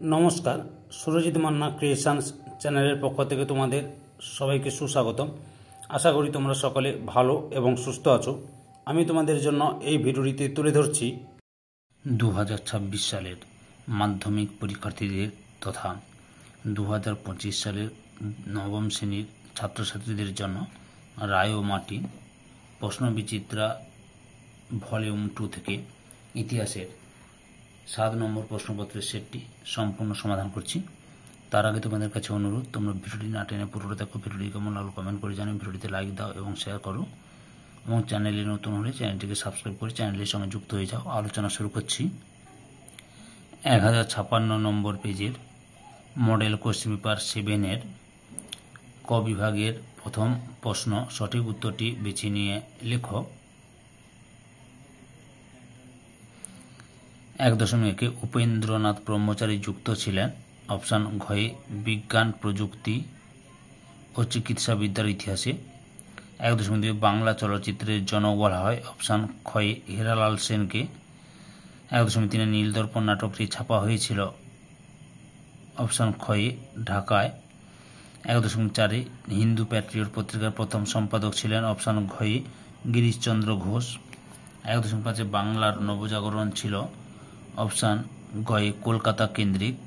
নমস্কার, সুরজিৎ মান্না ক্রিয়েশনস চ্যানেলের পক্ষ থেকে তোমাদের সবাইকে সুস্বাগতম। আশা করি তোমরা সকলে ভালো এবং সুস্থ আছো। আমি তোমাদের জন্য এই ভিডিওটিতে তুলে ধরছি 2026 সালের মাধ্যমিক পরীক্ষার্থীদের তথা 2025 সালের নবম শ্রেণীর ছাত্রছাত্রীদের জন্য রায় ও মাটি প্রশ্নবিচিত্রা ভলিউম 2 থেকে ইতিহাসের 7 নম্বর প্রশ্নপত্রের সেটটি সম্পূর্ণ সমাধান করছি। তার আগে তোমাদের কাছে অনুরোধ, তোমরা ভিডিওটি না টেনে পুরোটা দেখো। ভিডিওটি কেমন লাগলো কমেন্ট করে জানিও, ভিডিওটিতে লাইক দাও এবং শেয়ার করো, এবং চ্যানেলে নতুন হলে চ্যানেলটিকে সাবস্ক্রাইব করে চ্যানেলের সঙ্গে যুক্ত হয়ে যাও। আলোচনা শুরু করছি। 1056 নম্বর পেজের মডেল কোশ্চেন পেপার 7-এর ক বিভাগের প্রথম প্রশ্ন। সঠিক উত্তরটি বেছে নিয়ে লেখো। 1.1 উপেন্দ্রনাথ ব্রহ্মচারী যুক্ত ছিলেন। অপশান ঘয়ে বিজ্ঞান, প্রযুক্তি ও চিকিৎসাবিদ্যার ইতিহাসে। 1.2 বাংলা চলচ্চিত্রের জনক বলা হয়। অপশান ক্ষয়ে হীরালাল সেনকে। 1.3 নীলদর্পণ নাটকটি ছাপা হয়েছিল। অপশান ক্ষয়ে ঢাকায়। 1.4 হিন্দু প্যাট্রিয়ট পত্রিকার প্রথম সম্পাদক ছিলেন। অপশান ঘয়ে গিরিশচন্দ্র ঘোষ। 1.5 বাংলার নবজাগরণ ছিল। অপশান গয়ে কলকাতা কেন্দ্রিক।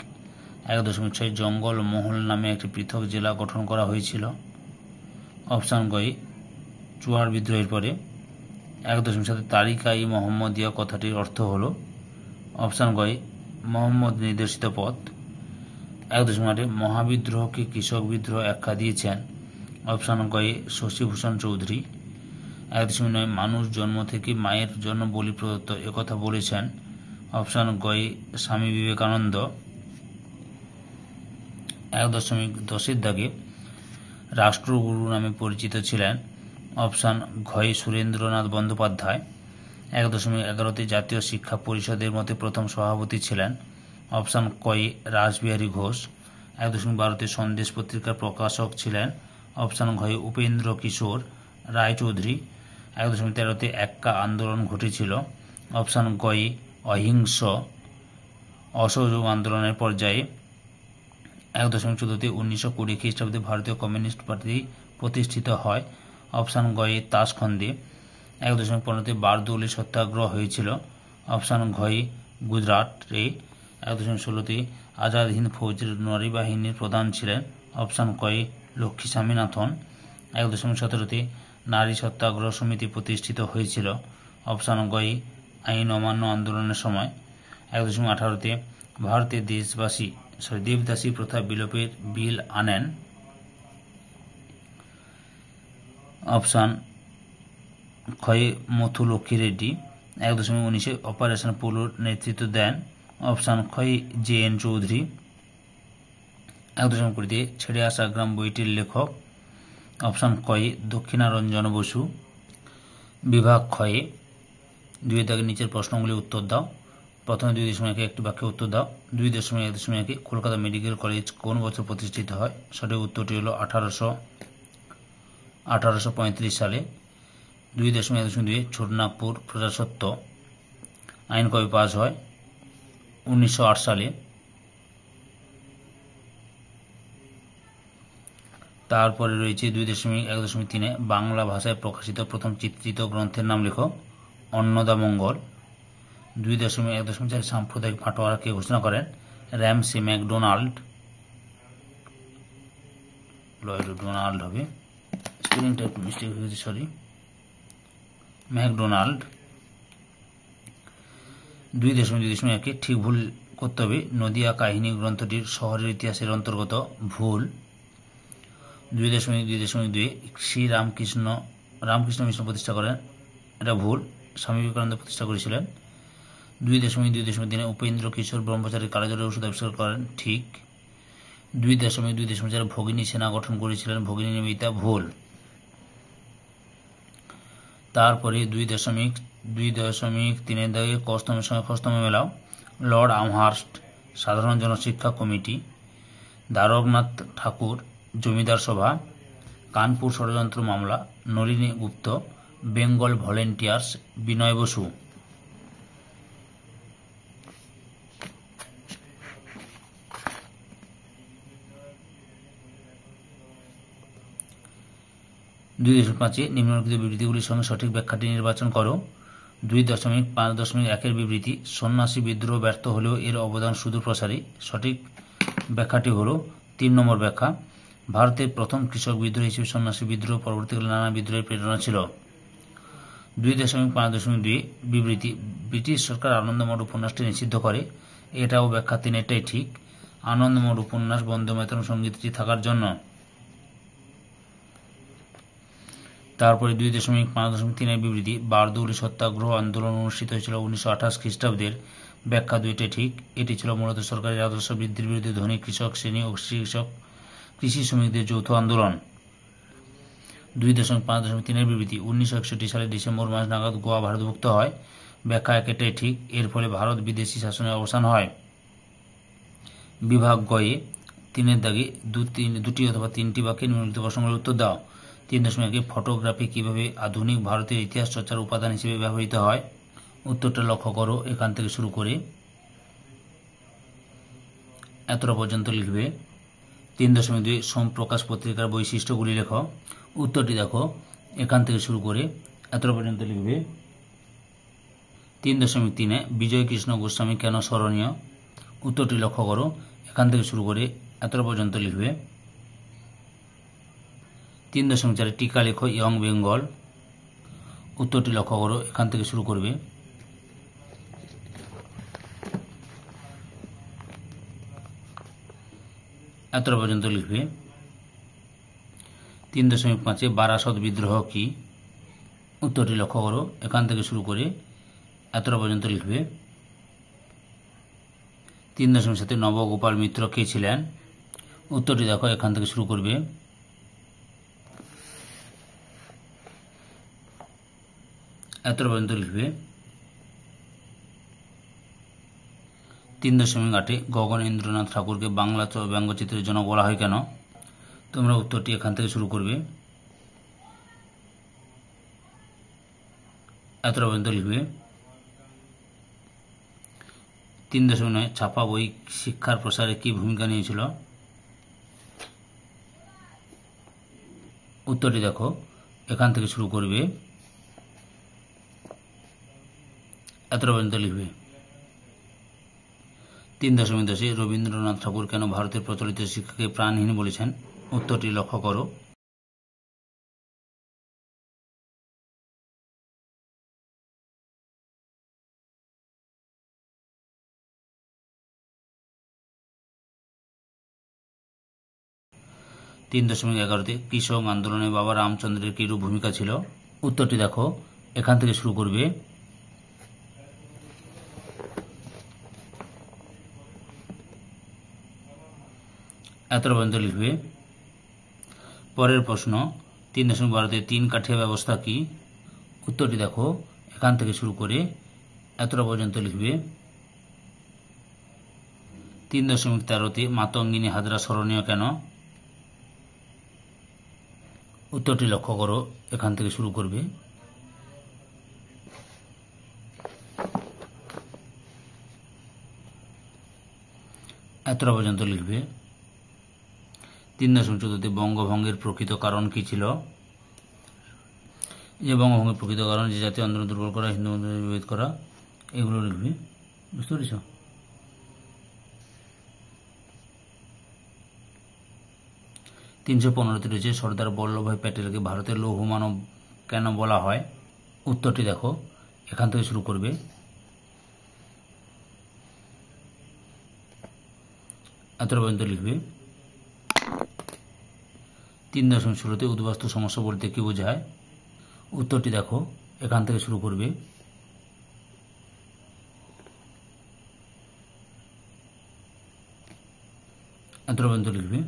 1.6 জঙ্গল মহল নামে একটি পৃথক জেলা গঠন করা হয়েছিল। অপশান গয়ে চুয়ার বিদ্রোহের পরে। 1.7 তারিকা-ই মোহাম্মদিয়া কথাটির অর্থ হল। অপশান গয়ে মোহাম্মদ নির্দেশিত পথ। 1.8 মহাবিদ্রোহকে কৃষক বিদ্রোহ আখ্যা দিয়েছেন। অপশান গয়ে শশীভূষণ চৌধুরী। 1.9 মানুষ জন্ম থেকে মায়ের জন্য বলি প্রদত্ত একথা বলেছেন। অপশান গয়ে স্বামী বিবেকানন্দ। 1.10 দাগে রাষ্ট্রগুরু নামে পরিচিত ছিলেন। অপশান ঘয়ে সুরেন্দ্রনাথ বন্দ্যোপাধ্যায়। 1.11 জাতীয় শিক্ষা পরিষদের মতে প্রথম সভাপতি ছিলেন। অপশান কয়ে রাসবিহারী ঘোষ। 1.12 সন্দেশ পত্রিকার প্রকাশক ছিলেন। অপশান ঘয়ে উপেন্দ্র কিশোর রায়চৌধুরী। 1.13 এক্কা আন্দোলন ঘটেছিল। অপশান গয়ে অহিংস অসহযোগ আন্দোলনের পর্যায়ে। 1.14 1920 খ্রিস্টাব্দে ভারতীয় কমিউনিস্ট পার্টি প্রতিষ্ঠিত হয়। অপশান গয়ে তাসখন্দে। 1.15 বারদৌলি সত্যাগ্রহ হয়েছিল। অপশান ঘয়ে গুজরাটে। 1.16 আজাদ হিন্দ ফৌজের নারী বাহিনীর প্রধান ছিলেন। অপশান কয়ে লক্ষ্মী স্বামীনাথন। 1.17 নারী সত্যাগ্রহ সমিতি প্রতিষ্ঠিত হয়েছিল। অপশান গয়ে আইন অমান্য আন্দোলনের সময়। 1.18 ভারতে দেবদাসী প্রথা বিলোপের বিল আনেন। অপশান ক্ষয়ে মথু লক্ষ্মী রেড্ডি। 1.19 অপারেশন পোলোর নেতৃত্ব দেন। অপশান ক্ষয়ে JN চৌধুরী। 1.20 ছেড়ে আসা গ্রাম বইটির লেখক। অপশান কয়ে দক্ষিণারঞ্জন বসু। বিভাগ ক্ষয়ে 2 দাগের নিচের প্রশ্নগুলি উত্তর দাও। প্রথমে 2.1 একটি বাক্যে উত্তর দাও। 2.1 কলকাতা মেডিকেল কলেজ কোন বছর প্রতিষ্ঠিত হয়? সঠিক উত্তরটি হল 1835 সালে। 2.1 ছোটনাগপুর প্রজাসত্ব আইন কবে পাস হয়? 1908 সালে। তারপরে রয়েছে 2.1.3 বাংলা ভাষায় প্রকাশিত প্রথম চিত্রিত গ্রন্থের নাম লেখো। অন্নদামঙ্গল। 2.1.4 সাম্প্রদায়িক বাঁটোয়ারা কে ঘোষণা করেন? Ramsay McDonald. ডোনাল্ড হবে, স্পেলিংটা একটু মিস্টেক হয়েছে, সরি, ম্যাকডোনাল্ড। 2.2 ঠিক ভুল করতে হবে। নদিয়া কাহিনী গ্রন্থটির শহরের ইতিহাসের অন্তর্গত। ভুল। 2.2 শ্রী রামকৃষ্ণ মিশন প্রতিষ্ঠা করেন। এটা ভুল, স্বামী বিবেকানন্দ প্রতিষ্ঠা করেছিলেন। 2.2 উপেন্দ্র কিশোর ব্রহ্মচারী কালাজ্বরের ওষুধ আবিষ্কার করেন। ঠিক। 2.2 ভগিনী সেনা গঠন করেছিলেন ভগিনী নিবেদিতা। ভুল। তারপরে 2.3 দাগে কস্তমের সঙ্গে খস্তমে মেলাও। লর্ড আমহার্স্ট সাধারণ জনশিক্ষা কমিটি। দ্বারকনাথ ঠাকুর জমিদার সভা। কানপুর ষড়যন্ত্র মামলা নলিনী গুপ্ত। বেঙ্গল ভলেন্টিয়ার্স বিনয় বসু। 2.5 নিম্নলিখিত বিবৃতিগুলির সঙ্গে সঠিক ব্যাখ্যাটি নির্বাচন করো। 2.5.1 বিবৃতি, সন্ন্যাসী বিদ্রোহ ব্যর্থ হলেও এর অবদান সুদূর প্রসারী। সঠিক ব্যাখ্যাটি হল 3 নম্বর ব্যাখ্যা, ভারতের প্রথম কৃষক বিদ্রোহ হিসেবে সন্ন্যাসী বিদ্রোহ পরবর্তীকালে নানা বিদ্রোহের প্রেরণা ছিল। 2.5.2 বিবৃতি, ব্রিটিশ সরকার আনন্দমঠ উপন্যাসটি নিষিদ্ধ করে। এটাও ব্যাখ্যা 3-টাই ঠিক। আনন্দমঠ উপন্যাস বন্দে মাতরম সঙ্গীতটি থাকার জন্য। তারপরে 2.5.3 বিবৃতি, বারদৌলি সত্যাগ্রহ আন্দোলন অনুষ্ঠিত হয়েছিল 1928 খ্রিস্টাব্দের। ব্যাখ্যা 2টা ঠিক। এটি ছিল মূলত সরকারের আদর্শ বৃদ্ধির বিরুদ্ধে ধনী কৃষক শ্রেণী ও কৃষি শ্রমিকদের যৌথ আন্দোলন। 2.5.3 বিবৃতি, 1961 সালের ডিসেম্বর মাস নাগাদ গোয়া ভারতভুক্ত হয়। ব্যাখ্যা 1টাই ঠিক। এর ফলে ভারত বিদেশি শাসনের অবসান হয়। বিভাগ গয়ে 3-এর দাগে 2টি অথবা 3টি বাক্যে নিম্নলিখিত প্রশ্নগুলোর উত্তর দাও। 3.1 ফটোগ্রাফি কিভাবে আধুনিক ভারতের ইতিহাস চর্চার উপাদান হিসেবে ব্যবহৃত হয়? উত্তরটা লক্ষ্য করো, এখান থেকে শুরু করে এতটা পর্যন্ত লিখবে। 3.2 সোমপ্রকাশ পত্রিকার বৈশিষ্ট্যগুলি লেখো। উত্তরটি দেখো, এখান থেকে শুরু করে এতটা পর্যন্ত লিখবে। 3.3 বিজয় কৃষ্ণ গোস্বামী কেন স্মরণীয়? উত্তরটি লক্ষ্য করো, এখান থেকে শুরু করে এতটা পর্যন্ত লিখবে। 3.4 টিকা লেখো ইয়ং বেঙ্গল। উত্তরটি লক্ষ্য করো, এখান থেকে শুরু করবে। এতটা পর্যন্ত লিখবে। 3.5 বারাসত বিদ্রোহ কি? উত্তরটি লক্ষ্য করো, এখান থেকে শুরু করে এতটা পর্যন্ত লিখবে। 3.7 নবগোপাল মিত্র কে ছিলেন? উত্তরটি দেখো, এখান থেকে শুরু করবে। এতটা পর্যন্ত লিখবে। 3.8 গগনেন্দ্রনাথ ঠাকুরকে বাংলা ব্যঙ্গচিত্রের জন্য বলা হয় কেন? তোমরা উত্তরটি এখান থেকে শুরু করবে। এতটা পর্যন্ত লিখবে। 3.9 ছাপা বই শিক্ষার প্রসারে কি ভূমিকা নিয়েছিল? উত্তরটি দেখো, এখান থেকে শুরু করবে। এতটা পর্যন্ত লিখবে। 3.10 রবীন্দ্রনাথ ঠাকুর কেন ভারতের প্রচলিত শিক্ষাকে প্রাণহীন বলেছেন? উত্তরটি লক্ষ্য করো। 3.11 কৃষক আন্দোলনে বাবা রামচন্দ্রের কিরূপ ভূমিকা ছিল? উত্তরটি দেখো, এখান থেকে শুরু করবে। এতটা পর্যন্ত লিখবে। পরের প্রশ্ন, 3.12 তিন কাঠিয়া ব্যবস্থা কি? উত্তরটি দেখো, এখান থেকে শুরু করে এতটা পর্যন্ত লিখবে। 3.13 মাতঙ্গিনী হাজরা স্মরণীয় কেন? উত্তরটি লক্ষ্য করো, এখান থেকে শুরু করবে। এতটা পর্যন্ত লিখবে। 3.14 বঙ্গভঙ্গের প্রকৃত কারণ কি ছিল? যে বঙ্গভঙ্গের প্রকৃত কারণ যে জাতীয় আন্দোলন দুর্বল করা, হিন্দু মন্দির বিভেদ করা, এগুলো লিখবে। বুঝতে পেরেছ? 315 রয়েছে সর্দার বল্লভভাই প্যাটেলকে ভারতের লৌহ মানব কেন বলা হয়? উত্তরটি দেখো, এখান থেকে শুরু করবে। এতটা পর্যন্ত লিখবে। 3.16 উদ্বাস্তু সমস্যা বলতে কি বোঝায়? উত্তরটি দেখো, এখান থেকে শুরু করবে। এতটা পর্যন্ত লিখবে।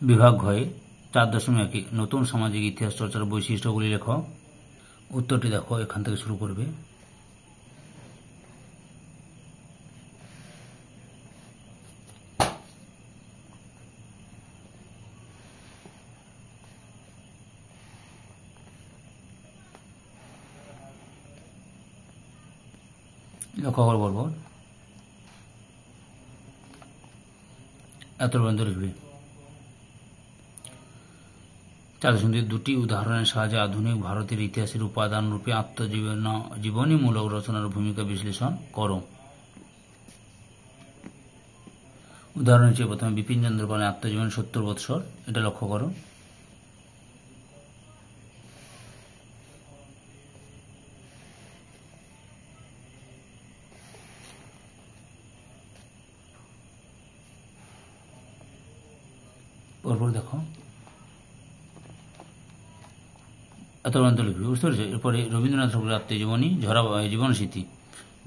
বিভাগ ঘয়ে 4.1 নতুন সামাজিক ইতিহাস চর্চার বৈশিষ্ট্যগুলি লেখো। উত্তরটি দেখো, এখান থেকে শুরু করবে। লক্ষ্য করে বলবো, এত পর্যন্ত লিখবে। 4.2 দুটি উদাহরণের সাহায্যে আধুনিক ভারতের ইতিহাসের উপাদান রূপে আত্মজীবনীমূলক রচনার ভূমিকা বিশ্লেষণ করো। উদাহরণ হিসেবে প্রথমে বিপিন চন্দ্র পালের আত্মজীবনী 70 বৎসর, এটা লক্ষ্য করো। পরপর দেখো, এত পর্যন্ত লিখবি, বুঝতে পেরেছো? এরপরে রবীন্দ্রনাথ ঠাকুরের আত্মজীবনী ঝরা জীবন স্মৃতি,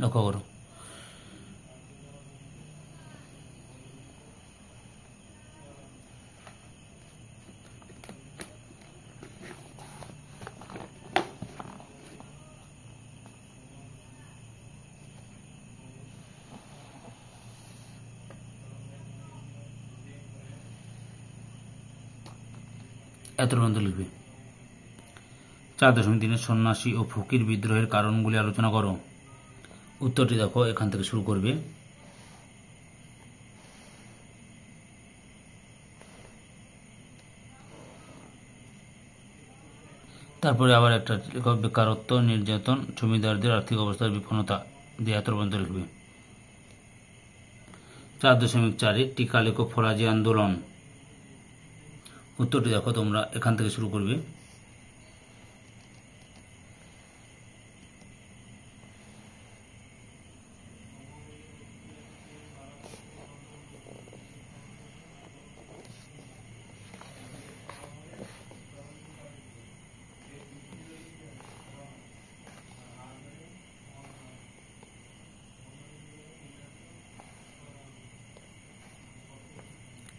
লক্ষ্য করো। এত পর্যন্ত লিখবে। 4.3 সন্ন্যাসী ও ফকির বিদ্রোহের কারণগুলি আলোচনা করো। উত্তরটি দেখো, এখান থেকে শুরু করবে। তারপরে আবার একটা বেকারত্ব, নির্যাতন, জমিদারদের আর্থিক অবস্থার বিপন্নতা দিয়ে এত পর্যন্ত লিখবে। 4.4 টিকা লেখো ফরাজি আন্দোলন। উত্তরটি দেখো তোমরা, এখান থেকে শুরু করবে।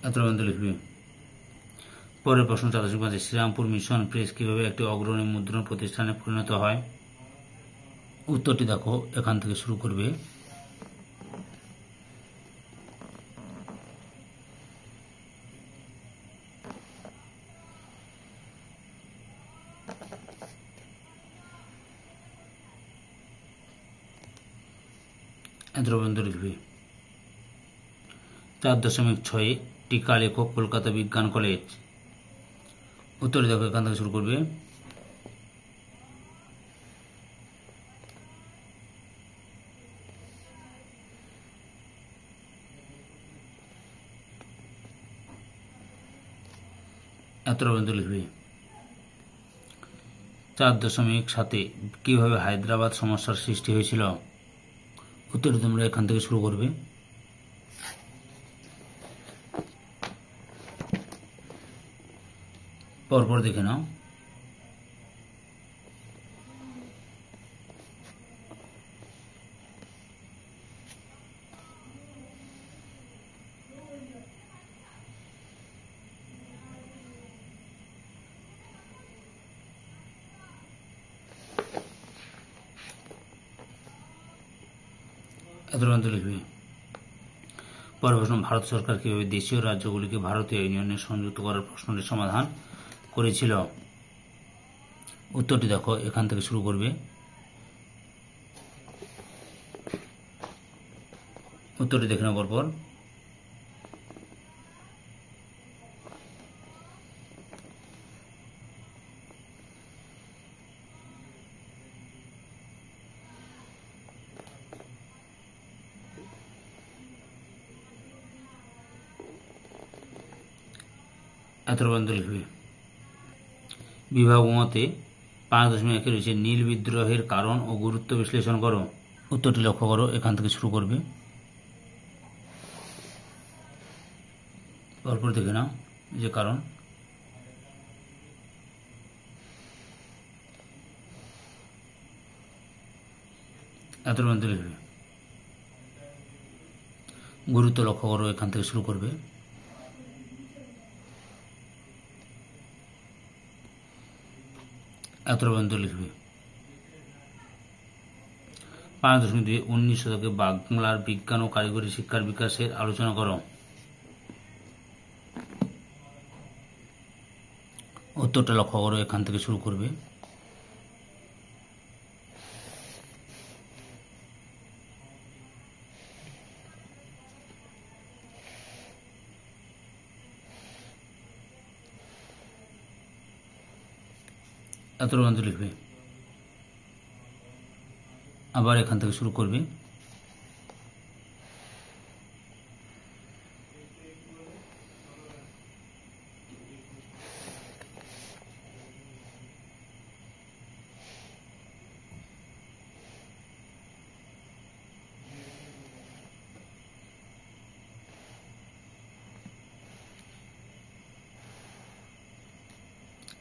এত পর্যন্ত লিখবে। পরের প্রশ্ন 4.5 শ্রীরামপুর মিশন প্রেস কিভাবে একটি অগ্রণী মুদ্রণ প্রতিষ্ঠানে পরিণত হয়। উত্তরটি দেখো, এখান থেকে শুরু করবে। এত পর্যন্ত লিখবে। 4.6 টিকা লেখো কলকাতা বিজ্ঞান কলেজ। উত্তরটি দেখো, এখান থেকে শুরু করবে। এত পর্যন্ত লিখবে। 4.7 কিভাবে হায়দ্রাবাদ সমস্যার সৃষ্টি হয়েছিল। উত্তরটি তোমরা এখান থেকে শুরু করবে। পরপর দেখে নাও। এত পর্যন্ত লিখবে। পরের প্রশ্ন, ভারত সরকার কিভাবে দেশীয় রাজ্যগুলিকে ভারতীয় ইউনিয়নে সংযুক্ত করার প্রশ্নটির সমাধান করেছিল। উত্তরটি দেখো, এখান থেকে শুরু করবে। উত্তরটি দেখে নাও পরপর। এত পর্যন্ত লিখবে। বিভাগ মতে 5.1 রয়েছে নীল বিদ্রোহের কারণ ও গুরুত্ব বিশ্লেষণ করো। উত্তরটি লক্ষ্য করো, এখান থেকে শুরু করবে। পরপর দেখে নাও যে কারণ। এত পর্যন্ত লিখবে। গুরুত্ব লক্ষ্য করো, এখান থেকে শুরু করবে। এত পর্যন্ত লিখবে। 5.2 19 শতকে বাংলার বিজ্ঞান ও কারিগরি শিক্ষার বিকাশের আলোচনা করো। উত্তরটা লক্ষ্য করো, এখান থেকে শুরু করবে। এত পর্যন্ত লিখবে। আবার এখান থেকে শুরু করবে।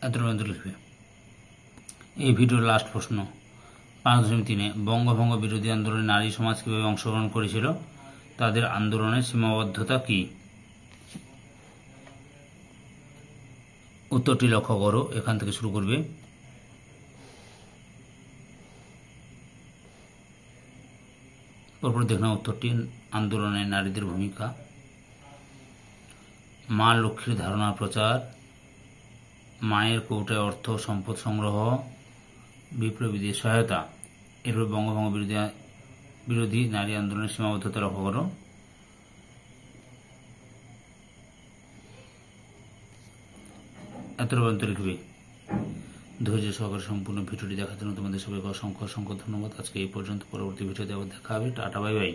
এত পর্যন্ত লিখবে। এই ভিডিওর লাস্ট প্রশ্ন 5.3 বঙ্গভঙ্গ বিরোধী আন্দোলনে নারী সমাজ কিভাবে অংশগ্রহণ করেছিল, তাদের আন্দোলনের সীমাবদ্ধতা কি? উত্তরটি লক্ষ্য করো, এখান থেকে শুরু করবে। পরপর দেখলাম উত্তরটি। আন্দোলনে নারীদের ভূমিকা, মা লক্ষ্মীর ধারণা প্রচার, মায়ের কৌটায় অর্থ সম্পদ সংগ্রহ, বিপ্লবীদের সহায়তা। এরপর বঙ্গভঙ্গ বিরোধী নারী আন্দোলনের সীমাবদ্ধতা লক্ষ্য করো। এত পর্যন্ত লিখবে। ধৈর্য সহকারে সম্পূর্ণ ভিডিওটি দেখার জন্য তোমাদের সবাইকে অসংখ্য অসংখ্য ধন্যবাদ। আজকে এই পর্যন্ত, পরবর্তী ভিডিওতে আবার দেখা হবে। Tata, bye bye.